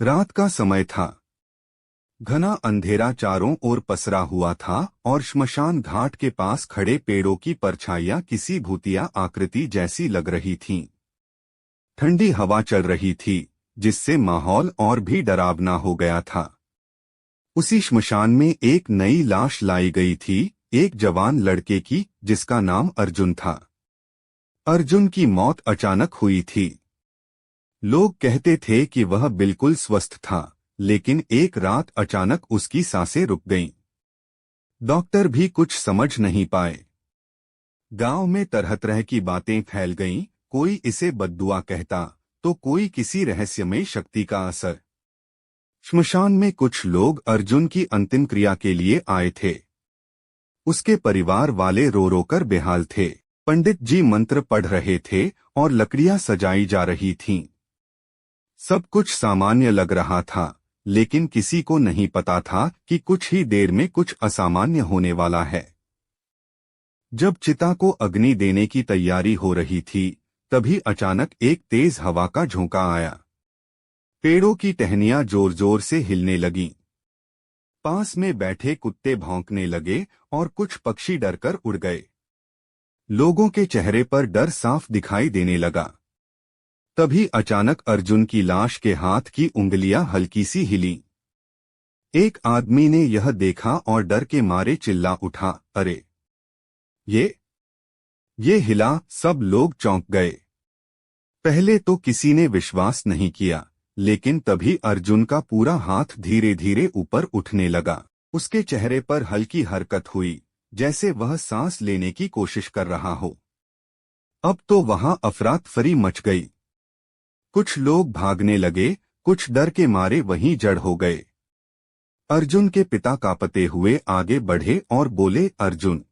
रात का समय था। घना अंधेरा चारों ओर पसरा हुआ था और श्मशान घाट के पास खड़े पेड़ों की परछाइयां किसी भूतिया आकृति जैसी लग रही थीं। ठंडी हवा चल रही थी, जिससे माहौल और भी डरावना हो गया था। उसी श्मशान में एक नई लाश लाई गई थी, एक जवान लड़के की, जिसका नाम अर्जुन था। अर्जुन की मौत अचानक हुई थी। लोग कहते थे कि वह बिल्कुल स्वस्थ था, लेकिन एक रात अचानक उसकी सांसें रुक गईं। डॉक्टर भी कुछ समझ नहीं पाए। गांव में तरह तरह की बातें फैल गईं, कोई इसे बद्दुआ कहता, तो कोई किसी रहस्यमय शक्ति का असर। श्मशान में कुछ लोग अर्जुन की अंतिम क्रिया के लिए आए थे। उसके परिवार वाले रो रो कर बेहाल थे। पंडित जी मंत्र पढ़ रहे थे और लकड़ियां सजाई जा रही थीं। सब कुछ सामान्य लग रहा था, लेकिन किसी को नहीं पता था कि कुछ ही देर में कुछ असामान्य होने वाला है। जब चिता को अग्नि देने की तैयारी हो रही थी, तभी अचानक एक तेज हवा का झोंका आया। पेड़ों की टहनियां जोर जोर से हिलने लगीं। पास में बैठे कुत्ते भौंकने लगे और कुछ पक्षी डरकर उड़ गए। लोगों के चेहरे पर डर साफ दिखाई देने लगा। तभी अचानक अर्जुन की लाश के हाथ की उंगलियां हल्की सी हिलीं। एक आदमी ने यह देखा और डर के मारे चिल्ला उठा, अरे! ये हिला। सब लोग चौंक गए। पहले तो किसी ने विश्वास नहीं किया, लेकिन तभी अर्जुन का पूरा हाथ धीरे धीरे ऊपर उठने लगा। उसके चेहरे पर हल्की हरकत हुई, जैसे वह सांस लेने की कोशिश कर रहा हो। अब तो वहां अफरा तफरी मच गई। कुछ लोग भागने लगे, कुछ डर के मारे वहीं जड़ हो गए। अर्जुन के पिता कांपते हुए आगे बढ़े और बोले, अर्जुन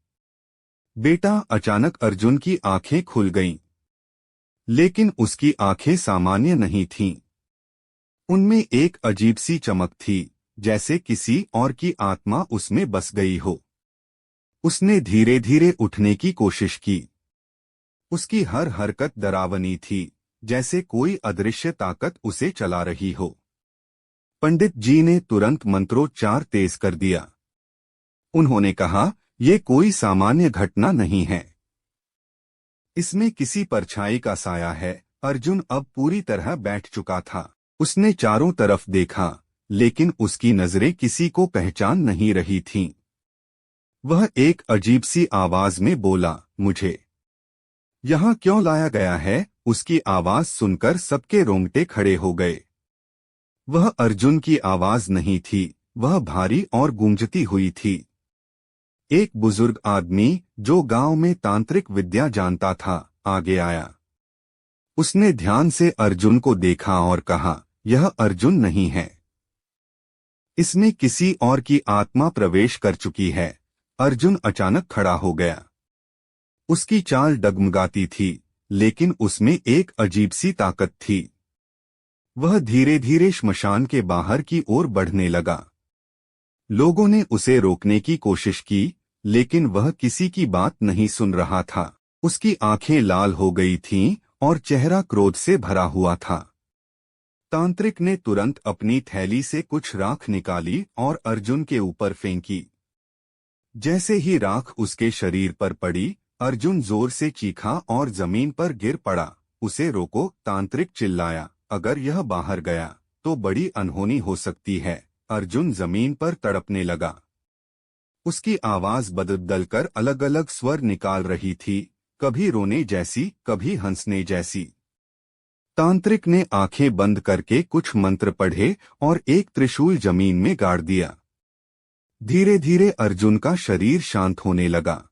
बेटा। अचानक अर्जुन की आंखें खुल गईं। लेकिन उसकी आंखें सामान्य नहीं थीं। उनमें एक अजीब सी चमक थी, जैसे किसी और की आत्मा उसमें बस गई हो। उसने धीरे धीरे उठने की कोशिश की। उसकी हर हरकत डरावनी थी, जैसे कोई अदृश्य ताकत उसे चला रही हो। पंडित जी ने तुरंत मंत्रोच्चार तेज कर दिया। उन्होंने कहा, ये कोई सामान्य घटना नहीं है। इसमें किसी परछाई का साया है। अर्जुन अब पूरी तरह बैठ चुका था। उसने चारों तरफ देखा, लेकिन उसकी नजरें किसी को पहचान नहीं रही थीं। वह एक अजीब सी आवाज में बोला, मुझे यहाँ क्यों लाया गया है? उसकी आवाज सुनकर सबके रोंगटे खड़े हो गए। वह अर्जुन की आवाज नहीं थी, वह भारी और गूंजती हुई थी। एक बुजुर्ग आदमी, जो गांव में तांत्रिक विद्या जानता था, आगे आया। उसने ध्यान से अर्जुन को देखा और कहा, यह अर्जुन नहीं है। इसमें किसी और की आत्मा प्रवेश कर चुकी है। अर्जुन अचानक खड़ा हो गया। उसकी चाल डगमगाती थी, लेकिन उसमें एक अजीब सी ताकत थी। वह धीरे धीरे श्मशान के बाहर की ओर बढ़ने लगा। लोगों ने उसे रोकने की कोशिश की, लेकिन वह किसी की बात नहीं सुन रहा था। उसकी आंखें लाल हो गई थीं और चेहरा क्रोध से भरा हुआ था। तांत्रिक ने तुरंत अपनी थैली से कुछ राख निकाली और अर्जुन के ऊपर फेंकी। जैसे ही राख उसके शरीर पर पड़ी, अर्जुन जोर से चीखा और जमीन पर गिर पड़ा। उसे रोको, तांत्रिक चिल्लाया। अगर यह बाहर गया तो बड़ी अनहोनी हो सकती है। अर्जुन जमीन पर तड़पने लगा। उसकी आवाज बदल कर अलग अलग स्वर निकाल रही थी, कभी रोने जैसी, कभी हंसने जैसी। तांत्रिक ने आंखें बंद करके कुछ मंत्र पढ़े और एक त्रिशूल जमीन में गाड़ दिया। धीरे धीरे अर्जुन का शरीर शांत होने लगा।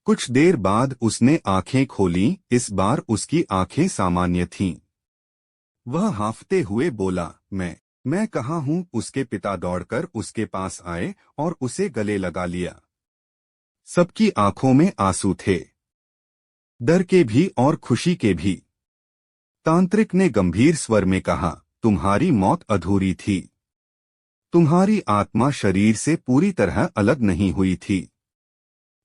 कुछ देर बाद उसने आंखें खोलीं। इस बार उसकी आंखें सामान्य थीं। वह हांफते हुए बोला, मैं कहाँ हूँ? उसके पिता दौड़कर उसके पास आए और उसे गले लगा लिया। सबकी आंखों में आंसू थे, डर के भी और खुशी के भी। तांत्रिक ने गंभीर स्वर में कहा, तुम्हारी मौत अधूरी थी। तुम्हारी आत्मा शरीर से पूरी तरह अलग नहीं हुई थी।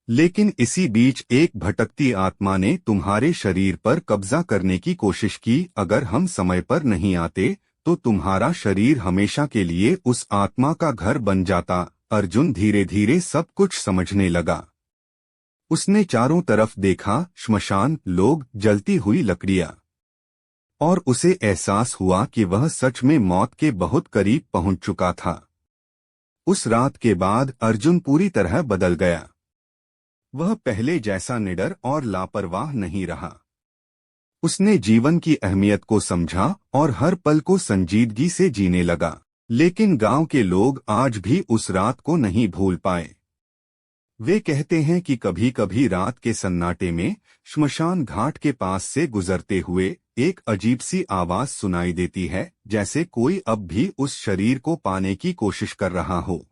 लेकिन इसी बीच एक भटकती आत्मा ने तुम्हारे शरीर पर कब्जा करने की कोशिश की। अगर हम समय पर नहीं आते तो तुम्हारा शरीर हमेशा के लिए उस आत्मा का घर बन जाता। अर्जुन धीरे धीरे सब कुछ समझने लगा। उसने चारों तरफ देखा, श्मशान, लोग, जलती हुई लकड़ियां, और उसे एहसास हुआ कि वह सच में मौत के बहुत करीब पहुंच चुका था। उस रात के बाद अर्जुन पूरी तरह बदल गया। वह पहले जैसा निडर और लापरवाह नहीं रहा। उसने जीवन की अहमियत को समझा और हर पल को संजीदगी से जीने लगा। लेकिन गांव के लोग आज भी उस रात को नहीं भूल पाए। वे कहते हैं कि कभी कभी रात के सन्नाटे में श्मशान घाट के पास से गुजरते हुए एक अजीब सी आवाज सुनाई देती है, जैसे कोई अब भी उस शरीर को पाने की कोशिश कर रहा हो।